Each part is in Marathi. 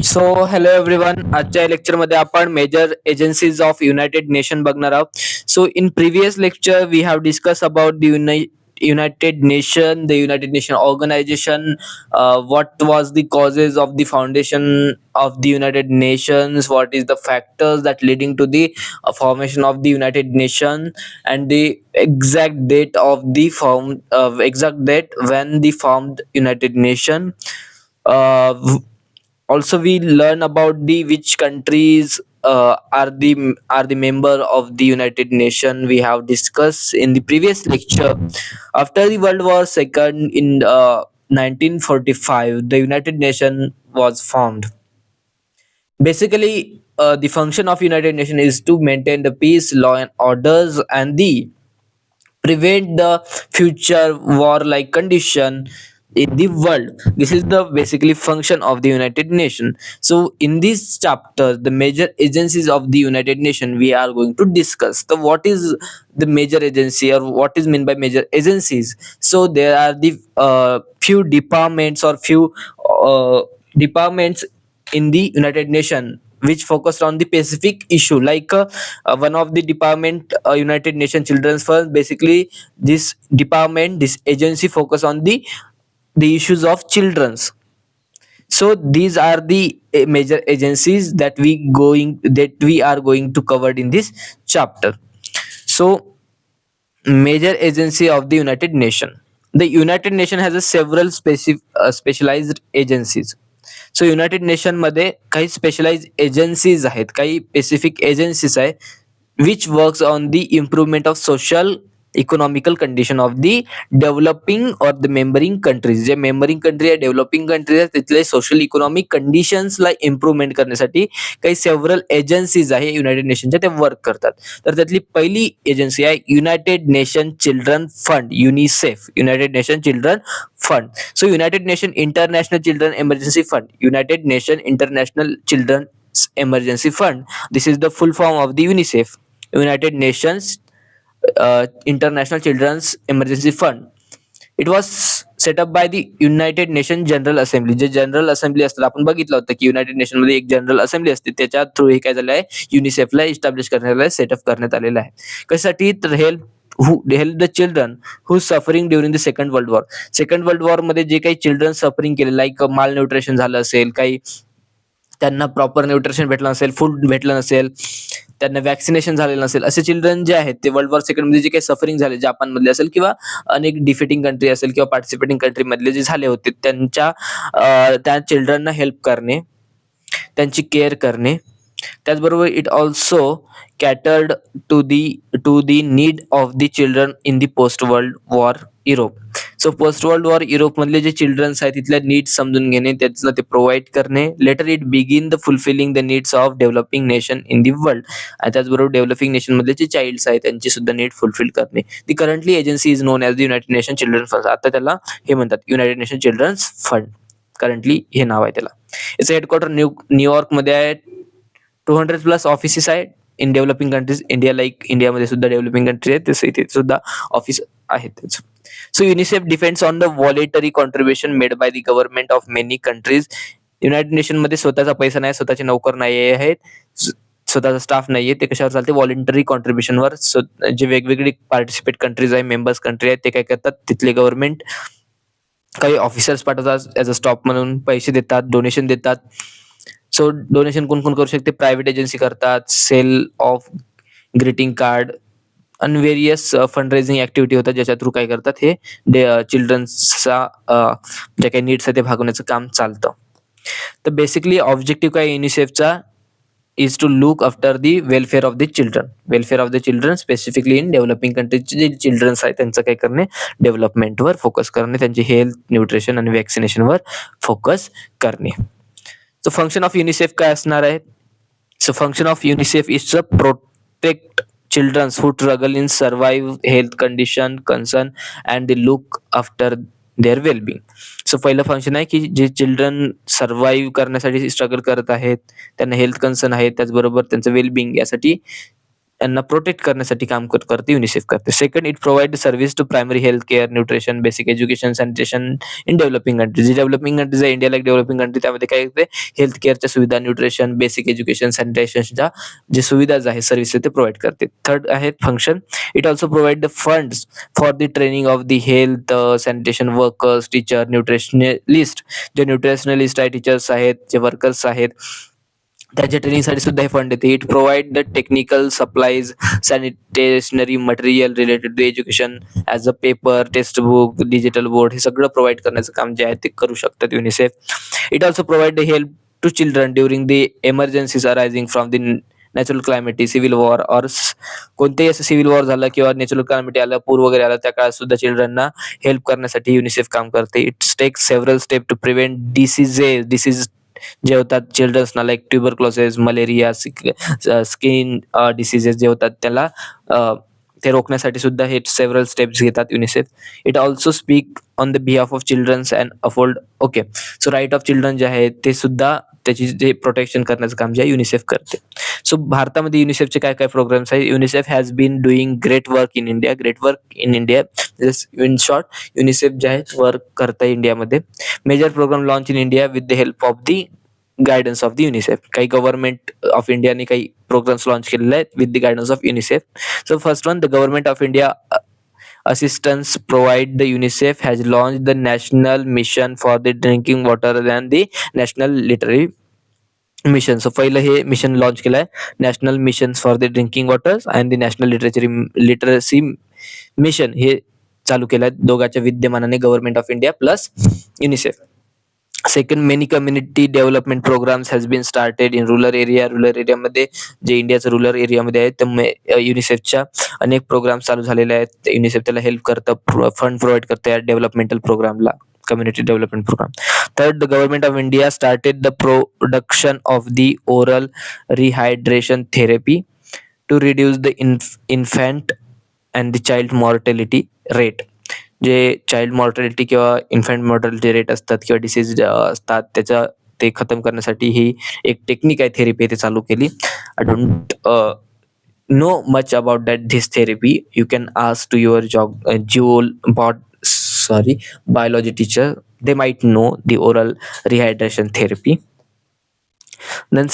Hello everyone. आजच्या लेक्चरमध्ये आपण major agencies of United Nation बघणार आहोत. In previous lecture we have discuss about United Nation, the United Nation organization, what was the causes of the foundation of the United Nations, what is the factors that leading to the formation of the United Nation, and the exact date of the exact date when the formed United Nation. Also we learn about the which countries are the member of the United Nation. We have discussed in the previous lecture. After the World War II in 1945, the United Nation was formed. Basically, the function of United Nation is to maintain the peace, law and orders, and the prevent the future war-like condition in the world. This is the basically function of the United Nation. So in this chapter, the major agencies of the United Nation, we are going to discuss the what is the major agency or what is meant by major agencies. So there are the few departments or few departments in the United Nation which focused on the specific issue, like one of the department, United Nations Children's Fund. Basically this department, this agency focus on the issues of children's. So these are the major agencies that we are going to cover in this chapter. So major agency of the United Nation. The United Nation has a several specialized agencies. So United Nation मध्ये काही स्पेशलाइज एजन्सीज आहेत, काही स्पेसिफिक एजन्सीज आहे which works on the improvement of social economical condition of the developing और द मेंबरिंग कंट्रीज. जे मेंबरिंग कंट्री आहे, डेव्हलपिंग कंट्रीज आहे, तिथले सोशल इकॉनॉमिक कंडिशन्सला इम्प्रुव्हमेंट करण्यासाठी काही सेव्हरल एजन्सीज आहे युनायटेड नेशनच्या, ते वर्क करतात. तर त्यातली पहिली एजन्सी आहे United Nation children fund, UNICEF. United Nation children fund. So United Nation International Children Emergency Fund, United Nation International Children's Emergency Fund. This is the full form of the UNICEF, United Nations International Children's Emergency Fund. It was set up by the United Nation General Assembly. जे जनरल असेंब्ली असतात, आपण बघितलं होतं की युनायटेड नेशन मध्ये एक जनरल असेंब्ली असते, त्याच्या थ्रू हे काय झालं आहे, युनिसेफला इस्टॅब्लिश करण्यात आलं, सेटअप करण्यात आलेलं आहे. कशासाठी? तर help the children who suffering during the second world war. Second world war मध्ये जे काही चिल्ड्रन सफरिंग केले, लाईक माल न्यूट्रिशन झालं असेल, काही त्यांना प्रॉपर न्यूट्रिशन भेटलं नसेल, फूड भेटलं नसेल, त्यांना वॅक्सिनेशन झालेलं नसेल, असे चिल्ड्रन जे आहेत ते वर्ल्ड वॉर सेकंड मध्ये जे काही सफरिंग झाले, जापान मधले असेल किंवा अनेक डिफिटिंग कंट्री असेल किंवा पार्टिसिपेटिंग कंट्री मधले जे झाले होते, त्या चिल्ड्रनना हेल्प करणे, त्यांची केअर करणे. त्याचबरोबर it also catered to the need of the children in the post world war Europe. So post world war Europe मधले जे चिल्ड्रन्स आहेत तिथल्या नीड्स समजून घेणे, त्यातलं ते प्रोव्हाइड करणे. Later it begin the fulfilling the needs of developing nation in the world. आणि त्याचबरोबर डेव्हलपिंग नेशन मधले जे चाइल्ड्स आहेत त्यांची सुद्धा नीड फुलफिल करणे. The currently agency is known as the United Nation children fund. आता त्याला हे म्हणतात United Nation children's fund. Currently हे नाव आहे त्याला. याचं हेडक्वार्टर न्यूयॉर्क मध्ये आहे. 200+ ऑफिसेस आहेत इन डेव्हलपिंग कंट्रीज. इंडियामध्ये सुद्धा डेव्हलपिंग कंट्री आहेत, तसं इथे सुद्धा ऑफिस आहेत त्याचं. So UNICEF depends on the voluntary contribution made by the government of many countries. United Nation मध्ये स्वतःचा पैसा नाही, स्वतःचे नोकर नाही आहेत, स्वतःचा स्टाफ नाहीये. ते कशावर चालते? व्हॉलेंटरी कॉन्ट्रीब्युशनवर. जे वेगवेगळे पार्टिसिपेट कंट्रीज आहे, मेंबर्स कंट्री आहेत, ते काय करतात, तिथले गव्हर्नमेंट काही ऑफिसर्स पाठवतात ॲज अ स्टॉप म्हणून, पैसे देतात, डोनेशन देतात. सो डोनेशन कोण कोण करू शकते? प्रायव्हेट एजन्सी करतात, सेल ऑफ ग्रीटिंग कार्ड आणि व्हेरियस फंड रेझिंग ऍक्टिव्हिटी होतात, ज्याच्या थ्रू काय करतात, हे चिल्ड्रन्सचा जे काही नीड्स आहे ते भागवण्याचं काम चालतं. तर बेसिकली ऑब्जेक्टिव्ह काय युनिसेफचा is to look after the welfare of the children, specifically in developing कंट्रीजचे जे चिल्ड्रन्स आहेत त्यांचं काय करणे, डेव्हलपमेंटवर फोकस करणे, त्यांची हेल्थ, न्यूट्रिशन आणि वॅक्सिनेशनवर फोकस करणे. सो फंक्शन ऑफ युनिसेफ काय असणार आहे? So function of UNICEF is to protect childrens who struggle in survive health condition concern and the look after their wellbeing. So पहिलं फंक्शन आहे की जे चिल्ड्रन सर्वाइव्ह करण्यासाठी स्ट्रगल करत आहेत, त्यांना हेल्थ कन्सर्न आहेत, त्याचबरोबर त्यांचं वेलबिंग यासाठी यांना प्रोटेक्ट करण्यासाठी काम करते युनिसेफ करते. Second, it provide service to primary health care, nutrition, basic education, sanitation in developing countries. जी डेव्हलपिंग कंट्रीज आहे, इंडिया लाईक डेव्हलपिंग कंट्री, त्यामध्ये काय येते, हेल्थ केअरच्या सुविधा, न्यूट्रिशन, बेसिक एज्युकेशन, सॅनिटेशनच्या जे सुविधाज आहेत, सर्व्हिसेस ते प्रोव्हाइड करते. थर्ड आहे function, it also provide the funds for the training of the health sanitation workers, teacher, nutritionalist. जे न्यूट्रिशनलिस्ट आहे, टीचर्स आहेत, जे वर्कर्स आहेत, त्यांच्या ट्रेनिंगसाठी सुद्धा हे फंड येते. It provide the technical supplies, sanitationary material related to education as a paper, text book, digital board, हे सगळं प्रोव्हाइड करण्याचं काम जे आहे ते करू शकतात UNICEF. It also provide the help to children during the emergencies arising from the natural calamity, civil war or कोणतेही असं सिव्हिल वॉर झालं किंवा नॅचरल क्लायमेटी आलं, पूर वगैरे आला, त्या काळात सुद्धा चिल्ड्रनना हेल्प करण्यासाठी युनिसेफ काम करते. It takes several step to prevent disease जे होतात चिल्ड्रन्सना, like tuberculosis, malaria, skin diseases जे होतात त्याला ते रोखण्यासाठी सुद्धा हे सेव्हरल स्टेप्स घेतात UNICEF. It also speak on the behalf of childrens and afford okay. So right of children जे आहे ते सुद्धा त्याची जे प्रोटेक्शन करण्याचं काम जे आहे युनिसेफ करते. सो भारतामध्ये युनिसेफचे काय काय प्रोग्राम्स आहे. UNICEF has been doing great work in India. In short, UNICEF जे आहे वर्क करतं इंडियामध्ये. Major programme launch in India with the help of the guidance of the UNICEF. काही गव्हर्नमेंट ऑफ इंडियाने काही प्रोग्राम्स लॉन्च केलेले आहेत with the guidance of UNICEF. So first one, the government of India assistance provide the UNICEF has launched the national mission for the drinking water and the national literary mission. So पहिलं हे मिशन लॉन्च केलं आहे, national mission for the drinking water and the national literacy mission हे चालू केलं आहे दोघांच्या विद्यमानाने, government of India plus UNICEF. Second, many community development programmes has been started in rural एरियामध्ये जे इंडियाचं रुरल एरियामध्ये आहे तर युनिसेफच्या अनेक प्रोग्राम चालू झालेले आहेत. युनिसेफ त्याला हेल्प करतं, फंड प्रोव्हाइड करतं या डेव्हलपमेंटल प्रोग्रामला, community development programme. Third, the government of India started the production of the oral rehydration therapy to reduce the infant and the child mortality rate. जे चाइल्ड मॉर्टॅलिटी किंवा इन्फंट मॉर्टॅलिटी रेट असतात किंवा डिसीज असतात त्याचा ते खतम करण्यासाठी ही एक टेक्निक आहे, थेरपी ते चालू केली. I don't know much about that this therapy. You can ask to your biology teacher. They might know the oral rehydration therapy. Then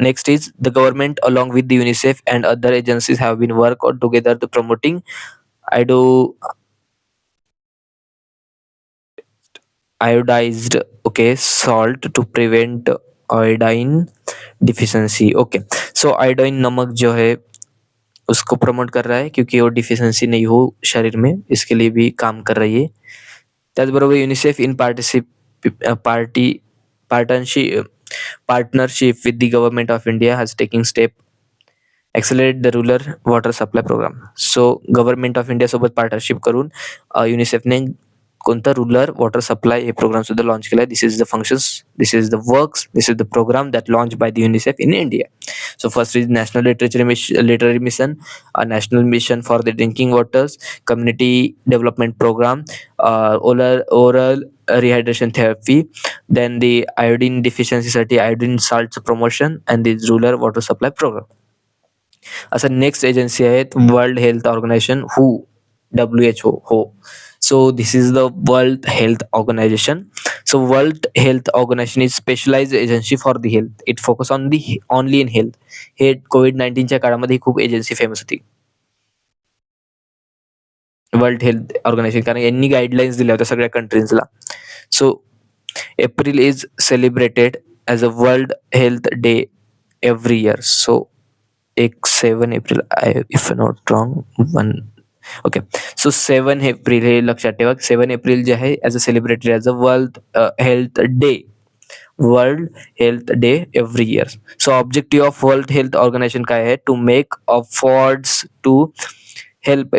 next is the government along with the UNICEF and other agencies have been work together to promoting iodized salt to prevent iodine deficiency. So iodine नमक जो है उसको प्रमोट कर रहा है क्योंकि वो डिफिशियंसी नहीं हो शरीर में, इसके लिए भी काम कर रही है. त्याचबरोबर UNICEF in partnership with the government of India has taking step accelerate the rural water supply programme. So government of India सोबत पार्टनरशिप करून युनिसेफने कोणता रुरल वॉटर सप्लाय हे प्रोग्राम सुद्धा लॉन्च केला. This is the functions, this is the works, this is the programme that launch by the UNICEF in India. So first is national literary mission, a national mission for the drinking waters, community development program, oral rehydration therapy, then the iodine deficiency साठी iodine salts promotion and the rural water supply program. असं नेक्स्ट एजन्सी आहेत वर्ल्ड हेल्थ ऑर्गनायझेशन, WHO हो. So this is the World Health Organization. So World Health Organization is specialized agency for the health. It focus on the only in health. हे COVID-19च्या काळामध्ये खूप एजन्सी फेमस होती वर्ल्ड हेल्थ ऑर्गनायझेशन, कारण यांनी गाईडलाईन्स दिल्या होत्या सगळ्या कंट्रीजला. So April is celebrated as a world health day every year. So 7 April if not wrong so 7 April हे लक्षात ठेवा. 7 एप्रिल जे आहे as a celebrated as a world health day every year. So objective of world health organisation काय आहे? To make efforts to help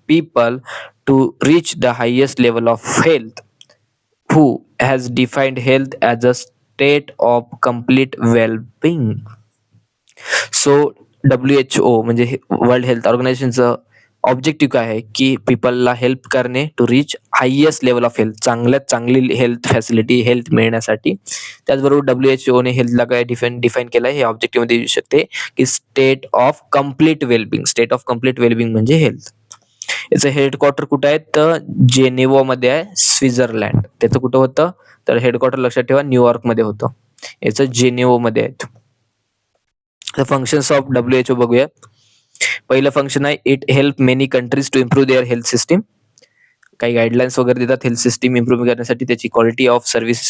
people to reach the highest level of health, who has defined health as a state of complete well-being. So WHO म्हणजे वर्ल्ड हेल्थ ऑर्गनायझेशनचं ऑब्जेक्टिव्ह काय आहे की पीपलला हेल्प करणे to reach highest level of health, चांगल्यात चांगली हेल्थ फॅसिलिटी हेल्थ मिळण्यासाठी. त्याचबरोबर WHO ने हेल्थला काय डिफाईन केलं आहे हे ऑब्जेक्टिव्ह मध्ये येऊ शकते की state of complete wellbeing. State of complete wellbeing म्हणजे हेल्थ. याचं हेडक्वार्टर कुठं आहे तर जेनेवामध्ये आहे, स्वित्झर्लंड. त्याचं कुठं होतं तर हेडक्वार्टर लक्षात ठेवा न्यूयॉर्क मध्ये होतं. याचं जेनेवामध्ये आहेत. फंक्शन्स ऑफ WHO बघूया. पहिलं फंक्शन आहे it help many countries to improve their health system. काही गाईडलाईन्स वगैरे देतात हेल्थ सिस्टीम इम्प्रूव्ह करण्यासाठी, त्याची क्वालिटी ऑफ सर्व्हिस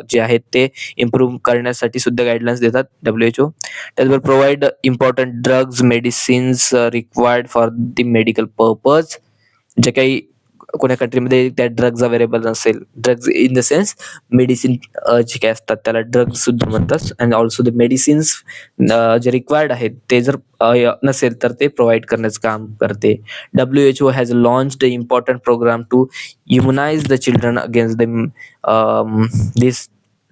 जे आहेत ते इम्प्रूव्ह करण्यासाठी सुद्धा गाईडलाईन्स देतात WHO. त्याचबरोबर provide important drugs medicines required for the medical purpose. जे काही कोण्या कंट्रीमध्ये त्या ड्रग्ज अवेलेबल नसेल, drugs in the sense medicine जे काय असतात त्याला ड्रग्ज सुद्धा म्हणतात. अँड ऑल्सो द मेडिसिन्स जे रिक्वायर्ड आहेत ते जर नसेल तर ते प्रोव्हाइड करण्याचं काम करते. WHO has launched a important programme to immunise the children against the this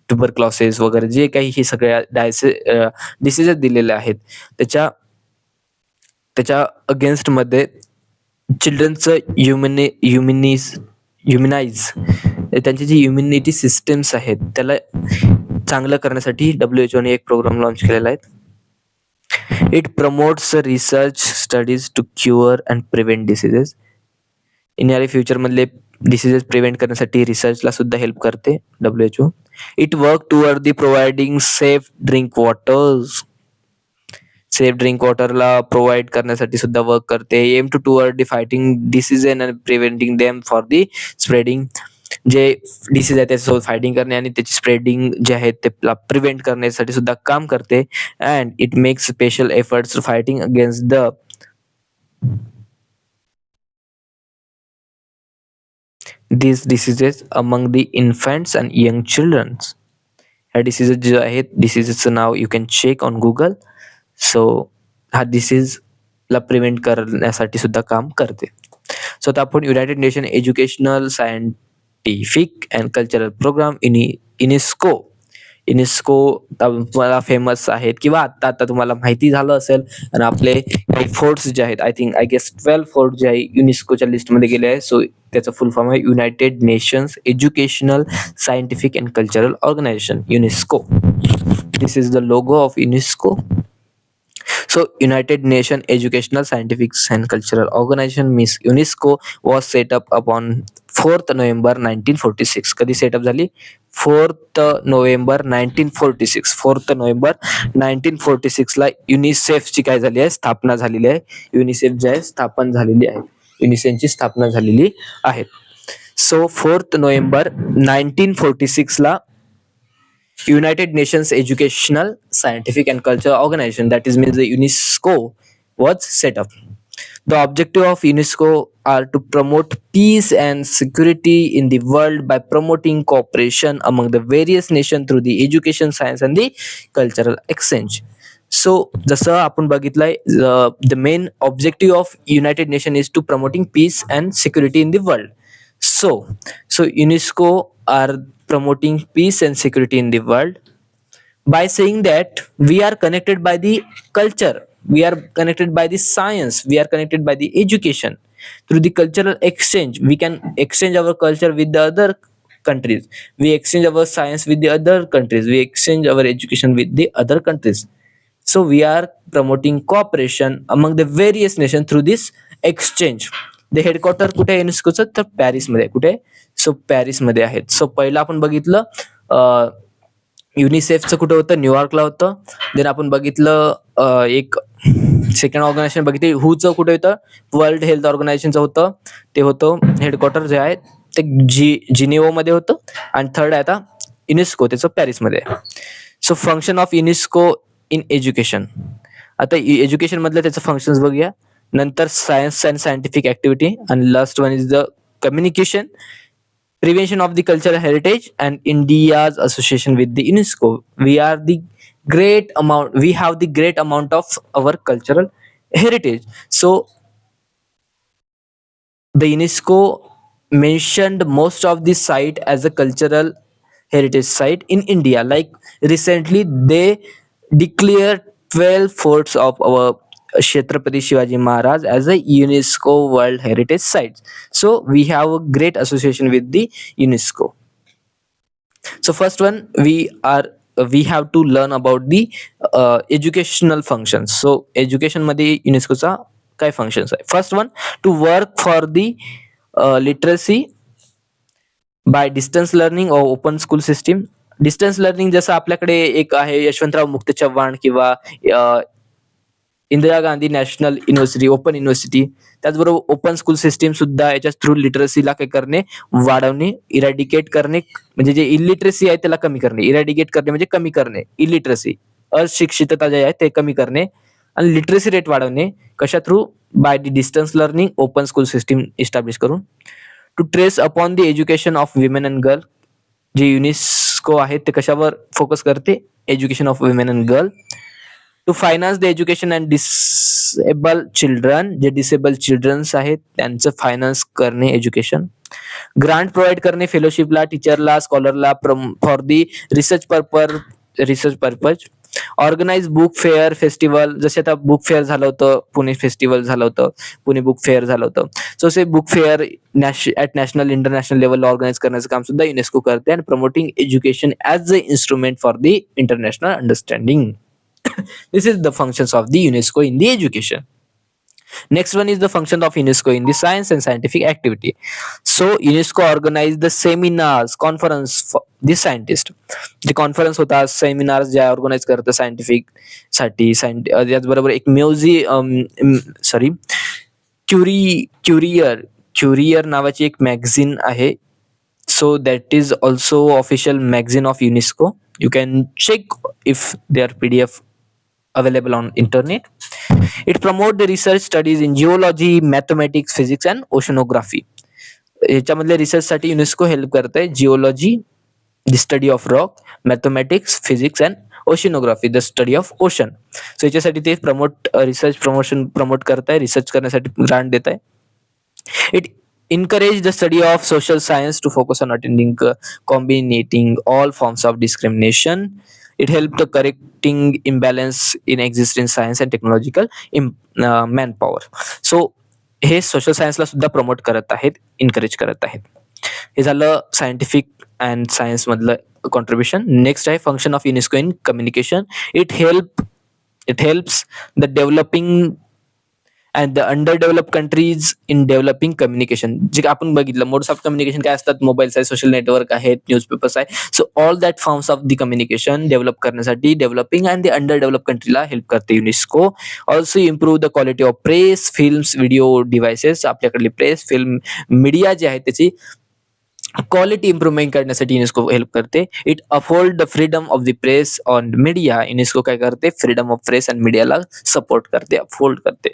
tuberculosis वगैरे जे काही हे सगळ्या डिसीजेस दिलेले आहेत त्याच्या त्याच्या अगेन्स्ट मध्ये चिल्ड्रनचं ह्युमनाइज त्यांची जी इम्युनिटी सिस्टम्स आहेत त्याला चांगलं करण्यासाठी WHO ने एक प्रोग्राम लॉन्च केलेला आहे. It promotes research studies to cure and prevent diseases. येणारे फ्युचर मधले डिसीजेस प्रिव्हेंट करण्यासाठी रिसर्चला सुद्धा हेल्प करते WHO. It work toward the providing safe drink waters. Safe drink वॉटरला प्रोव्हाइड करण्यासाठी सुद्धा वर्क करते. Aim to toward the fighting disease and preventing them for the spreading. जे डिसीज आहे त्याच्यासोबत फायटिंग करणे आणि त्याची स्प्रेडिंग जे आहे ते प्रिव्हेंट करण्यासाठी सुद्धा काम करते. And it makes special efforts fighting against the these diseases among the infants and young children. ह्या डिसीजेस जे आहेत डिसीजेसचं नाव you can check on Google. सो हा डिसीजला प्रिव्हेंट करण्यासाठी सुद्धा काम करते. सो आता आपण United Nation educational scientific and cultural programme UNESCO. UNESCO तुम्हाला फेमस आहेत किंवा आता आता तुम्हाला माहिती झालं असेल. आणि आपले काही फोर्ट्स जे आहेत आय गेस 12 फोर्ट जे आहे युनेस्कोच्या लिस्टमध्ये गेले आहे. सो त्याचं फुल फॉर्म आहे United Nations educational scientific and cultural organisation UNESCO. This is the logo of UNESCO. So United Nation Educational, Scientific and Cultural Organization means UNESCO was set up upon 4th November 1946. कधी सेटअप झाली? 4th November 1946. 4th November 1946 ला युनिसेफची काय झाली आहे? स्थापना झालेली आहे. युनिसेफ जे आहे स्थापन झालेली आहे. युनिसेफची स्थापना झालेली आहे. सो 4th November 1946 ला United Nations Educational, Scientific and Cultural Organization, that is means the UNESCO, was set up. The objective of UNESCO are to promote peace and security in the world by promoting cooperation among the various nations through the education, science and the cultural exchange. So जसं आपण बघितलंय the main objective of United Nations is to promoting peace and security in the world. So UNESCO are promoting peace and security in the world by saying that we are connected by the culture, we are connected by the science, we are connected by the education. Through the cultural exchange we can exchange our culture with the other countries, we exchange our science with the other countries, we exchange our education with the other countries. So we are promoting cooperation among the various nations through this exchange. The headquarter कुठे आहे युनेस्कोचं तर पॅरिसमध्ये. कुठे? सो पॅरिसमध्ये आहेत. सो पहिलं आपण बघितलं युनिसेफचं कुठं होतं? न्यूयॉर्कला होतं. देन आपण बघितलं एक सेकंड ऑर्गनायझेशन बघितली हूचं कुठे होतं? वर्ल्ड हेल्थ ऑर्गनायझेशनचं होतं. ते होतं हेडक्वार्टर जे आहे ते जिनिओमध्ये होतं. आणि थर्ड आहे आता युनेस्को, त्याचं पॅरिसमध्ये आहे. So function of UNESCO in education. आता एज्युकेशन मधलं त्याचं फंक्शन्स बघूया. नंतर सायन्स अँड सायंटिफिक ऍक्टिव्हिटी आणि last one is the communication, prevention of the cultural heritage and India's association with the UNESCO. We have the great amount of our cultural heritage. So the UNESCO mentioned most of the site as a cultural heritage site in India. Like recently they declared 12 forts of our Chhatrapati Shivaji Maharaj as a UNESCO World Heritage Site. So we have a great association with the UNESCO. So first one, we have to learn about the educational functions. So education मध्ये युनेस्कोचा काय फंक्शन्स आहे. First one, to work for the literacy by distance learning और open school system. Distance learning जसं आपल्याकडे एक आहे यशवंतराव मुक्त चव्हाण किंवा Indira Gandhi national university, open university. त्याचबरोबर ओपन स्कूल सिस्टीम सुद्धा याच्या थ्रू लिटरसीला काय करणे, वाढवणे, इरॅडिकेट करणे, म्हणजे जे इलिटरसी आहे त्याला कमी करणे. इरॅडिकेट करणे म्हणजे कमी करणे, इलिटरसी अशिक्षितता जे आहे ते कमी करणे, आणि लिटरसी रेट वाढवणे. कशा through? By the distance learning, open school system establish करून. To stress upon the education of women and girl. जे युनेस्को आहे ते कशावर फोकस करते? Education of women and girl. To finance the education and disable children. जे डिसेबल चिल्ड्रन्स आहेत त्यांचं फायनान्स करणे एज्युकेशन. ग्रांट प्रोव्हाइड करणे फेलोशिपला, टीचरला, स्कॉलरला for the research purpose. Organise book fair festival. जसे आता बुक फेअर झालं होतं, पुणे फेस्टिवल झालं होतं, पुणे बुक फेअर झालं होतं. सो असे book fair at national international लेवलला ऑर्गनाइज करण्याचं काम सुद्धा युनेस्को करते. आणि promoting education as a instrument for the international understanding. This is the functions of the UNESCO in the education. Next one is the function of UNESCO in the science and scientific activity. So UNESCO organized the seminars, conference for the scientist. जे कॉन्फरन्स होता, सेमिनार्स जे ऑर्गनाइज करतं सायंटिफिक साठी. त्याचबरोबर एक क्युरियर नावाची एक मॅगझिन आहे. So that is also official magazine of UNESCO. You can check if they are PDF available on internet. It promote the research studies in geology, mathematics, physics and oceanography. याच्यामधल्या रिसर्च साठी युनेस्को हेल्प करते. Geology, the study of rock, mathematics, physics and oceanography, the study of ocean. So याच्यासाठी ते रिसर्च प्रमोट करताय, रिसर्च करण्यासाठी ग्रांट देत आहे. It encourage the study of social science to focus on attending combating all forms of discrimination. It helped the correcting imbalance in existing science and technological manpower. So हे सोशल सायन्सला सुद्धा प्रमोट करत आहेत, इनकरेज करत आहेत. हे झालं सायंटिफिक अँड सायन्स मधलं कॉन्ट्रीब्युशन. नेक्स्ट आहे function of UNESCO in communication. It helps the developing and the under develop countries in developing communication. जे आपण बघितलं मोड्स ऑफ कम्युनिकेशन काय असतात, मोबाईल्स आहे, सोशल नेटवर्क आहेत, न्यूजपेपर्स आहे. So all that forms of the communication develop करण्यासाठी developing and the under develop कंट्रीला हेल्प करते UNESCO. Also improve the quality of press, films, video devices. आपल्याकडली प्रेस, फिल्म, मीडिया जे आहे त्याची क्वालिटी इम्प्रूव्हमेंट करण्यासाठी युनेस्को हेल्प करते. It uphold the freedom of the press on media. UNESCO काय करते? फ्रीडम ऑफ प्रेस अँड मीडियाला सपोर्ट करते, अपहोल्ड करते.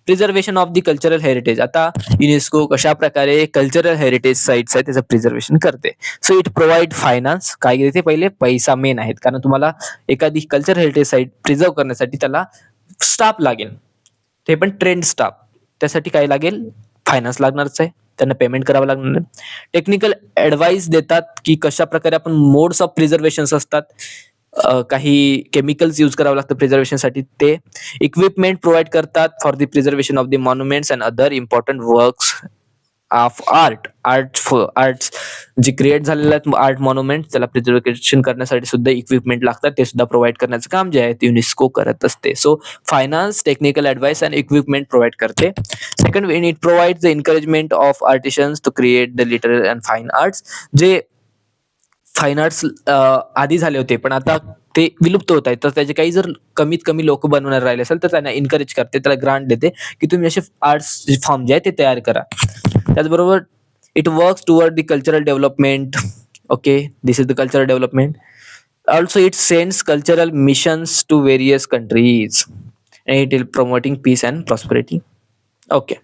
Preservation of the cultural heritage. आता युनेस्को कशा प्रकारे कल्चरल हेरिटेज साइट्स आहेत त्याचं प्रिझर्वेशन करते. So it provide finance. काय देते? पहिले पैसा मेन आहेत, कारण तुम्हाला एखादी कल्चरल हेरिटेज साईट प्रिझर्व करण्यासाठी त्याला स्टाफ लागेल, ते पण ट्रेंड स्टाफ. त्यासाठी काय लागेल? फायनान्स लागणारच आहे, त्यांना पेमेंट करावं लागणार. टेक्निकल ऍडवाइस देतात की कशा प्रकारे आपण मोड्स ऑफ प्रिझर्वेशन असतात, काही केमिकल्स यूज करावं लागतं प्रिझर्वेशनसाठी. ते इक्विपमेंट प्रोव्हाइड करतात for the preservation of the monuments and other important works of arts जे क्रिएट झालेले आहेत आर्ट मॉन्युमेंट, त्याला प्रिझर्वेशन करण्यासाठी सुद्धा इक्विपमेंट लागतात. ते सुद्धा प्रोव्हाइड करण्याचं काम जे आहे ते युनेस्को करत असते. So finance, technical advice and equipment provide करते. Second, it provide the encouragement of artisans to create the literary and fine arts. जे फाईन आर्ट्स आधी झाले होते पण आता ते विलुप्त होत आहेत, तर त्याचे काही जर कमीत कमी लोक बनवणार राहिले असेल तर त्यांना एनकरेज करते, त्याला ग्रांट देते की तुम्ही असे आर्ट्स फॉर्म जे आहे ते तयार करा. त्याचबरोबर it works toward the cultural development. Okay, this is the cultural development. Also it sends cultural missions to various countries and it is promoting peace and prosperity. Okay.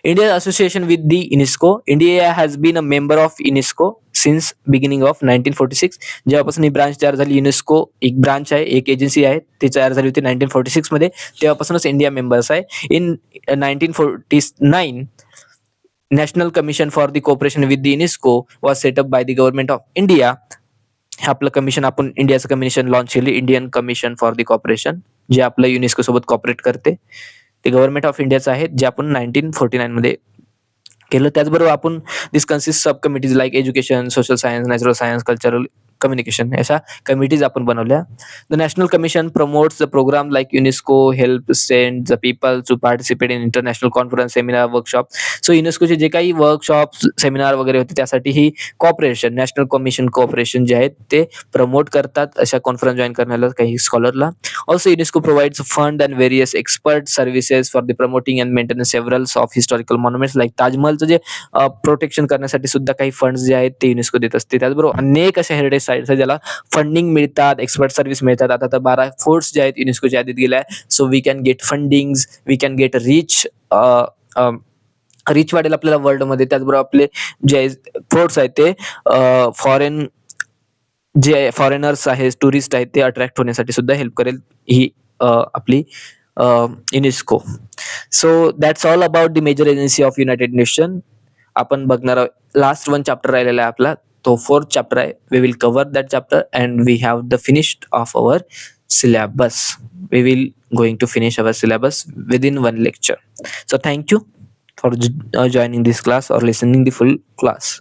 India's association with the UNESCO. India has been a member of UNESCO since beginning of 1946. जेव्हापासून ही ब्रांच तयार झाली, युनेस्को एक ब्रांच आहे, एक एजन्सी आहे, ती तयार झाली होती 1946 मध्ये. तेव्हापासूनच इंडिया मेंबर्स आहे. In 1949 national commission for the cooperation with the UNESCO was set up by the government of India. हे आपलं कमिशन, आपण इंडियाचं कमिशन लॉन्च केली, Indian commission for the cooperation जे आपलं युनेस्को सोबत कॉपरेट करते. ते गव्हर्नमेंट ऑफ इंडियाचं आहे, जे आपण 1949 मध्ये केलं. त्याचबरोबर आपण this consist sub committees like education, social science, natural science, cultural communication, अशा कमिटीज आपण बनवल्या. The national commission promotes the program like UNESCO help send the people to participate in international conference, seminar, workshop. So युनेस्कोचे जे काही वर्कशॉप, सेमिनार वगैरे होते त्यासाठी ही कॉपरेशन, नॅशनल कमिशन कॉपरेशन जे आहेत ते प्रमोट करतात अशा कॉन्फरन्स जॉईन करण्याला काही स्कॉलरला. Also UNESCO provides fund and various expert services for the promoting and maintenance severals of historical monuments like ताजमहलचं जे प्रोटेक्शन करण्यासाठी सुद्धा काही फंड्स जे आहेत ते युनेस्को देत असते. त्याचबरोबर अनेक अशा हेरिटेज साईट्स आहेत ज्याला फंडिंग मिळतात, एक्सपर्ट सर्व्हिस मिळतात. आता तर 12 फोर्ट्स जे आहेत युनेस्कोच्या यादीत गेल्या. So we can get funding, we can get rich वाढेल आपल्याला वर्ल्डमध्ये. त्याचबरोबर आपले जे फोर्ट्स आहेत ते फॉरेन जे फॉरेनर्स आहेत, टुरिस्ट आहेत ते अट्रॅक्ट होण्यासाठी सुद्धा हेल्प करेल ही आपली UNESCO. So that's all about the major agency of United Nation. आपण बघणार आहोत लास्ट वन चॅप्टर राहिलेला आहे आपला, तो 4th चॅप्टर आहे. We will cover that chapter and we have the finished of our syllabus. We will going to finish our syllabus within one lecture. So thank you for joining this class or listening the full class.